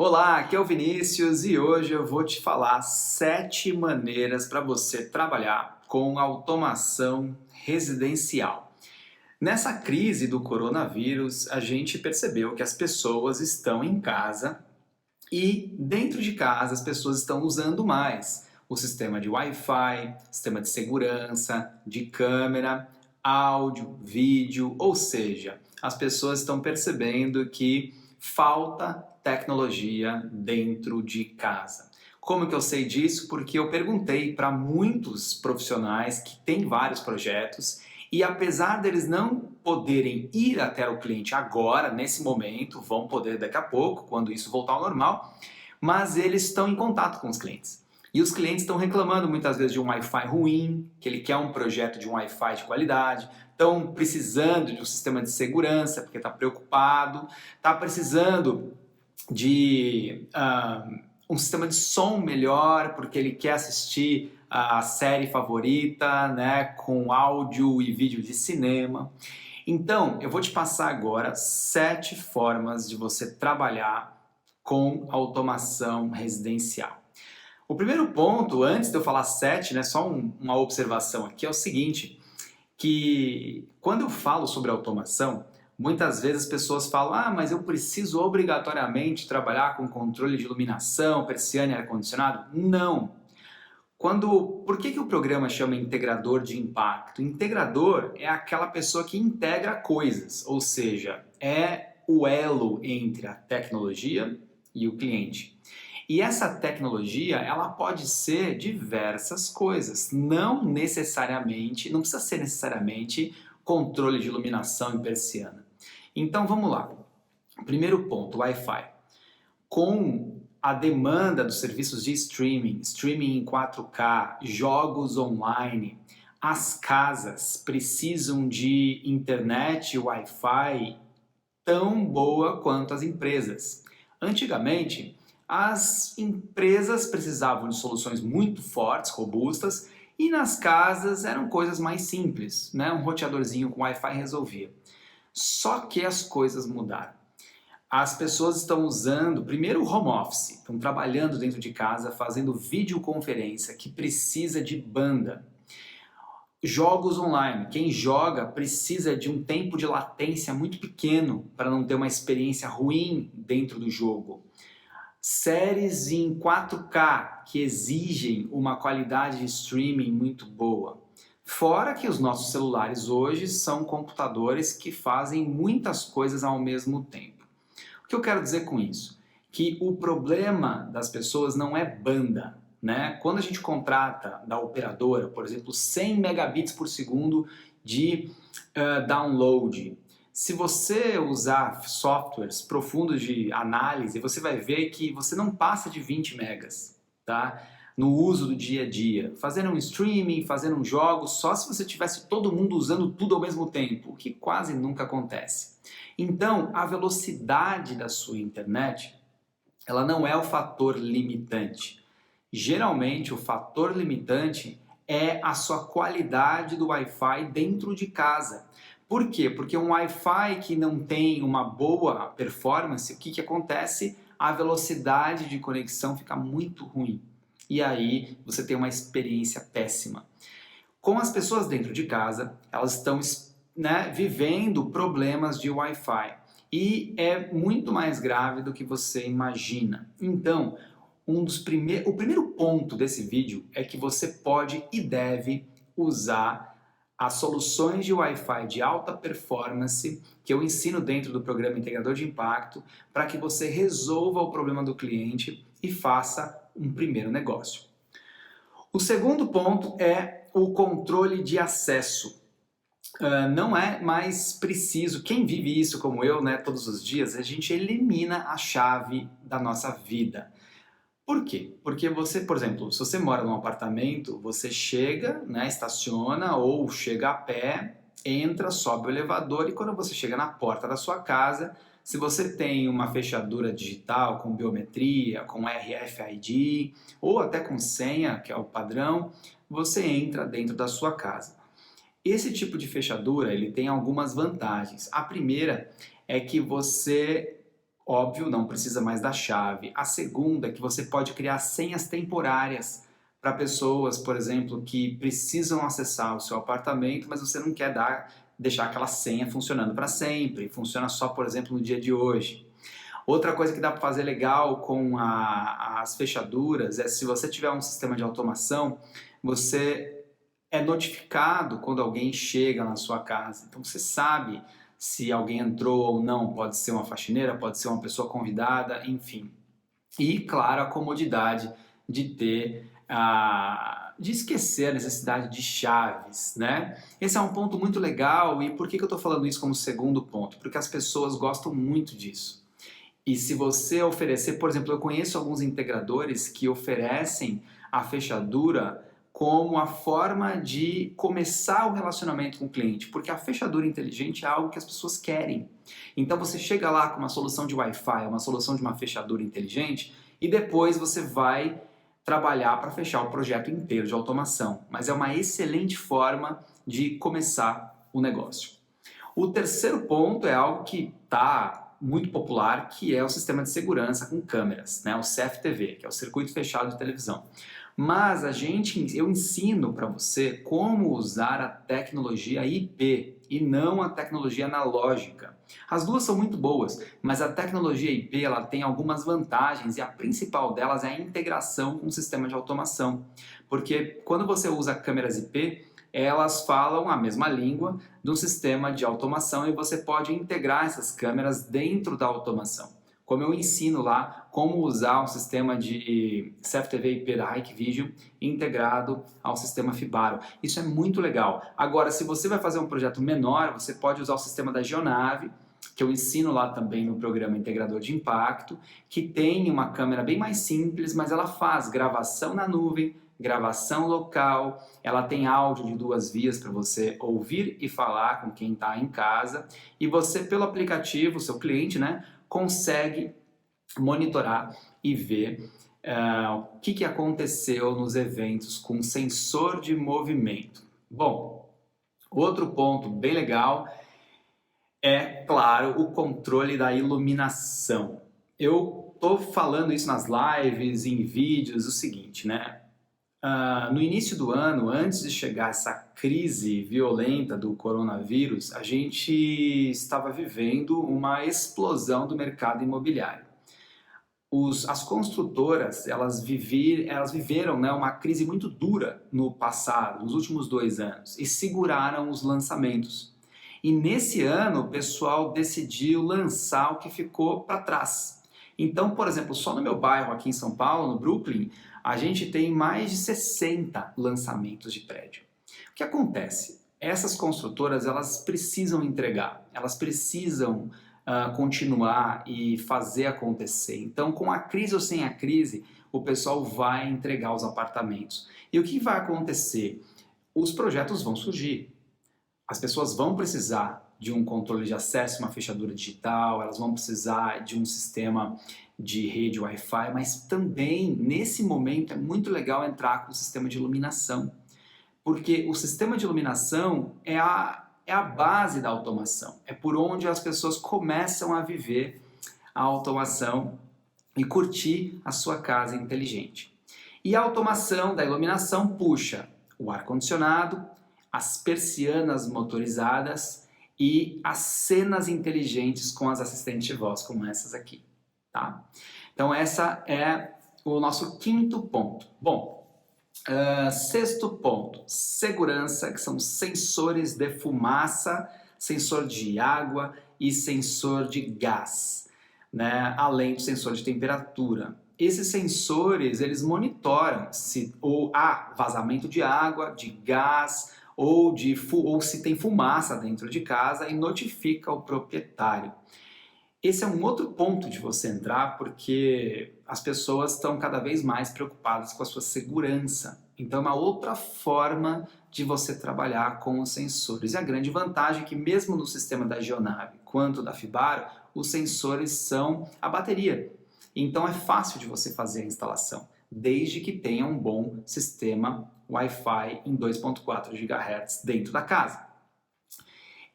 Olá, aqui é o Vinícius e hoje eu vou te falar 7 maneiras para você trabalhar com automação residencial. Nessa crise do coronavírus, a gente percebeu que as pessoas estão em casa e dentro de casa as pessoas estão usando mais o sistema de Wi-Fi, sistema de segurança, de câmera, áudio, vídeo, ou seja, as pessoas estão percebendo que falta tecnologia dentro de casa. Como que eu sei disso? Porque eu perguntei para muitos profissionais que têm vários projetos e apesar deles não poderem ir até o cliente agora, nesse momento, vão poder daqui a pouco, quando isso voltar ao normal, mas eles estão em contato com os clientes. E os clientes estão reclamando muitas vezes de um Wi-Fi ruim, que ele quer um projeto de um Wi-Fi de qualidade, estão precisando de um sistema de segurança, porque está preocupado, está precisando de um sistema de som melhor, porque ele quer assistir a série favorita, né, com áudio e vídeo de cinema. Então, eu vou te passar agora 7 formas de você trabalhar com automação residencial. O primeiro ponto, antes de eu falar 7, né, só uma observação aqui, é o seguinte, que quando eu falo sobre automação, muitas vezes as pessoas falam, mas eu preciso obrigatoriamente trabalhar com controle de iluminação, persiana e ar-condicionado? Não! Por que o programa chama integrador de impacto? Integrador é aquela pessoa que integra coisas, ou seja, é o elo entre a tecnologia e o cliente. E essa tecnologia, ela pode ser diversas coisas, não precisa ser necessariamente controle de iluminação e persiana. Então vamos lá. Primeiro ponto, Wi-Fi. Com a demanda dos serviços de streaming em 4K, jogos online, as casas precisam de internet Wi-Fi tão boa quanto as empresas. Antigamente, as empresas precisavam de soluções muito fortes, robustas, e nas casas eram coisas mais simples, né? Um roteadorzinho com Wi-Fi resolvia. Só que as coisas mudaram. As pessoas estão usando, primeiro, o home office, estão trabalhando dentro de casa, fazendo videoconferência, que precisa de banda. Jogos online, quem joga precisa de um tempo de latência muito pequeno para não ter uma experiência ruim dentro do jogo. Séries em 4K que exigem uma qualidade de streaming muito boa. Fora que os nossos celulares hoje são computadores que fazem muitas coisas ao mesmo tempo. O que eu quero dizer com isso? Que o problema das pessoas não é banda, né? Quando a gente contrata da operadora, por exemplo, 100 megabits por segundo de download, se você usar softwares profundos de análise, você vai ver que você não passa de 20 megas, tá? No uso do dia a dia. Fazendo um streaming, fazendo um jogo, só se você tivesse todo mundo usando tudo ao mesmo tempo, o que quase nunca acontece. Então, a velocidade da sua internet, ela não é o fator limitante. Geralmente, o fator limitante é a sua qualidade do Wi-Fi dentro de casa. Por quê? Porque um Wi-Fi que não tem uma boa performance, o que acontece? A velocidade de conexão fica muito ruim. E aí você tem uma experiência péssima. Com as pessoas dentro de casa, elas estão vivendo problemas de Wi-Fi. E é muito mais grave do que você imagina. Então, o primeiro ponto desse vídeo é que você pode e deve usar as soluções de Wi-Fi de alta performance que eu ensino dentro do programa Integrador de Impacto para que você resolva o problema do cliente e faça um primeiro negócio. O segundo ponto é o controle de acesso. Não é mais preciso, quem vive isso como eu, né, todos os dias, a gente elimina a chave da nossa vida. Por quê? Porque você, por exemplo, se você mora num apartamento, você chega, né, estaciona ou chega a pé, entra, sobe o elevador e quando você chega na porta da sua casa, se você tem uma fechadura digital com biometria, com RFID ou até com senha, que é o padrão, você entra dentro da sua casa. Esse tipo de fechadura, ele tem algumas vantagens. A primeira é que você Óbvio, não precisa mais da chave. A segunda é que você pode criar senhas temporárias para pessoas, por exemplo, que precisam acessar o seu apartamento, mas você não quer deixar aquela senha funcionando para sempre. Funciona só, por exemplo, no dia de hoje. Outra coisa que dá para fazer legal com as fechaduras é se você tiver um sistema de automação, você é notificado quando alguém chega na sua casa. Então você sabe se alguém entrou ou não. Pode ser uma faxineira, pode ser uma pessoa convidada, enfim. E, claro, a comodidade de ter de esquecer a necessidade de chaves, né? Esse é um ponto muito legal. E por que eu estou falando isso como segundo ponto? Porque as pessoas gostam muito disso. E se você oferecer, por exemplo, eu conheço alguns integradores que oferecem a fechadura como a forma de começar o relacionamento com o cliente, porque a fechadura inteligente é algo que as pessoas querem. Então você chega lá com uma solução de Wi-Fi, uma solução de uma fechadura inteligente e depois você vai trabalhar para fechar o projeto inteiro de automação. Mas é uma excelente forma de começar o negócio. O terceiro ponto é algo que está muito popular, que é o sistema de segurança com câmeras, né? O CFTV, que é o circuito fechado de televisão. Mas eu ensino para você como usar a tecnologia IP e não a tecnologia analógica. As duas são muito boas, mas a tecnologia IP ela tem algumas vantagens e a principal delas é a integração com o sistema de automação. Porque quando você usa câmeras IP, elas falam a mesma língua do sistema de automação e você pode integrar essas câmeras dentro da automação. Como eu ensino lá como usar o sistema de CFTV IP da Hikvision integrado ao sistema Fibaro. Isso é muito legal. Agora, se você vai fazer um projeto menor, você pode usar o sistema da Geonave, que eu ensino lá também no programa Integrador de Impacto, que tem uma câmera bem mais simples, mas ela faz gravação na nuvem, gravação local, ela tem áudio de 2 vias para você ouvir e falar com quem está em casa, e você, pelo aplicativo, seu cliente, né, consegue monitorar e ver o que aconteceu nos eventos com sensor de movimento. Bom, outro ponto bem legal é, claro, o controle da iluminação. Eu estou falando isso nas lives, em vídeos, o seguinte, né? No início do ano, antes de chegar essa crise violenta do coronavírus, a gente estava vivendo uma explosão do mercado imobiliário. As construtoras, elas viveram, né, uma crise muito dura no passado, nos últimos 2 anos, e seguraram os lançamentos. E nesse ano, o pessoal decidiu lançar o que ficou para trás. Então, por exemplo, só no meu bairro aqui em São Paulo, no Brooklyn, a gente tem mais de 60 lançamentos de prédio. O que acontece? Essas construtoras, elas precisam entregar, elas precisam continuar e fazer acontecer. Então, com a crise ou sem a crise, o pessoal vai entregar os apartamentos. E o que vai acontecer? Os projetos vão surgir. As pessoas vão precisar de um controle de acesso, uma fechadura digital, elas vão precisar de um sistema de rede Wi-Fi, mas também, nesse momento, é muito legal entrar com o sistema de iluminação, porque o sistema de iluminação é a base da automação, é por onde as pessoas começam a viver a automação e curtir a sua casa inteligente. E a automação da iluminação puxa o ar-condicionado, as persianas motorizadas e as cenas inteligentes com as assistentes de voz, como essas aqui, tá? Então, essa é o nosso quinto ponto. Bom, sexto ponto, segurança, que são sensores de fumaça, sensor de água e sensor de gás, né? Além do sensor de temperatura. Esses sensores, eles monitoram se há vazamento de água, de gás, ou se tem fumaça dentro de casa e notifica o proprietário. Esse é um outro ponto de você entrar, porque as pessoas estão cada vez mais preocupadas com a sua segurança. Então é uma outra forma de você trabalhar com os sensores. E a grande vantagem é que mesmo no sistema da Geonave quanto da Fibaro, os sensores são a bateria. Então é fácil de você fazer a instalação, desde que tenha um bom sistema Wi-Fi em 2.4 GHz dentro da casa.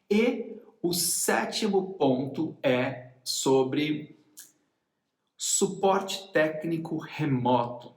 E o sétimo ponto é sobre Suporte técnico remoto.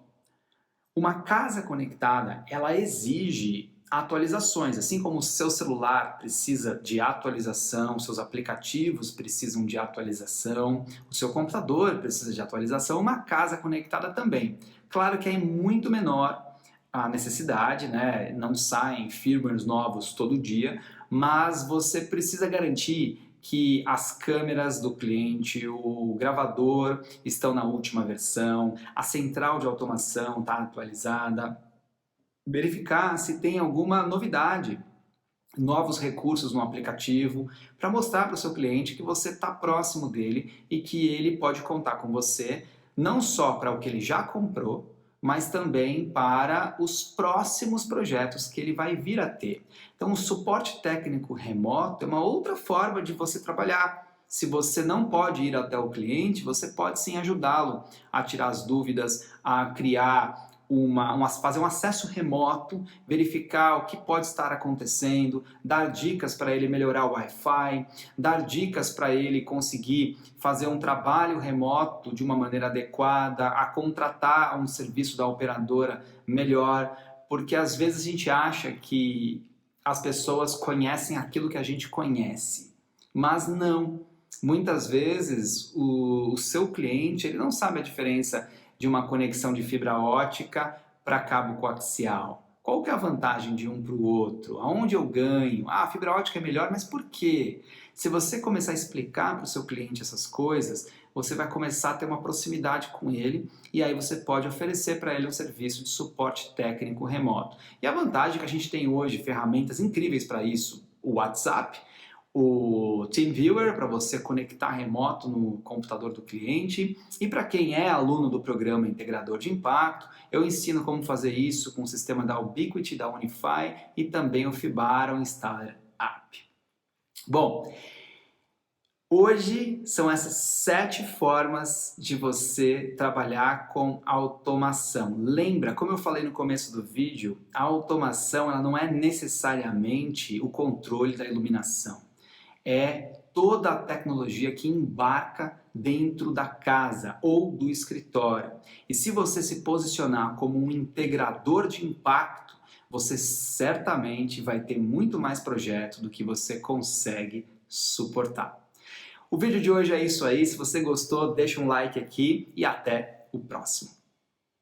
Uma casa conectada, ela exige atualizações, assim como o seu celular precisa de atualização, seus aplicativos precisam de atualização, o seu computador precisa de atualização, uma casa conectada também. Claro que é muito menor a necessidade, né? Não saem firmwares novos todo dia, mas você precisa garantir que as câmeras do cliente, o gravador estão na última versão, a central de automação está atualizada, verificar se tem alguma novidade, novos recursos no aplicativo, para mostrar para o seu cliente que você está próximo dele e que ele pode contar com você, não só para o que ele já comprou, mas também para os próximos projetos que ele vai vir a ter. Então, o suporte técnico remoto é uma outra forma de você trabalhar. Se você não pode ir até o cliente, você pode sim ajudá-lo a tirar as dúvidas, a criar fazer um acesso remoto, verificar o que pode estar acontecendo, dar dicas para ele melhorar o Wi-Fi, dar dicas para ele conseguir fazer um trabalho remoto de uma maneira adequada, a contratar um serviço da operadora melhor, porque às vezes a gente acha que as pessoas conhecem aquilo que a gente conhece, mas não. Muitas vezes o seu cliente ele não sabe a diferença de uma conexão de fibra ótica para cabo coaxial. Qual que é a vantagem de um para o outro? Aonde eu ganho? Ah, a fibra ótica é melhor, mas por quê? Se você começar a explicar para o seu cliente essas coisas, você vai começar a ter uma proximidade com ele e aí você pode oferecer para ele um serviço de suporte técnico remoto. E a vantagem é que a gente tem hoje ferramentas incríveis para isso. O WhatsApp, o TeamViewer para você conectar remoto no computador do cliente, e para quem é aluno do programa Integrador de Impacto, eu ensino como fazer isso com o sistema da Ubiquiti, da Unify e também o Fibaro Installer App. Bom, hoje são essas 7 formas de você trabalhar com automação. Lembra, como eu falei no começo do vídeo, a automação ela não é necessariamente o controle da iluminação. É toda a tecnologia que embarca dentro da casa ou do escritório. E se você se posicionar como um integrador de impacto, você certamente vai ter muito mais projetos do que você consegue suportar. O vídeo de hoje é isso aí. Se você gostou, deixa um like aqui e até o próximo.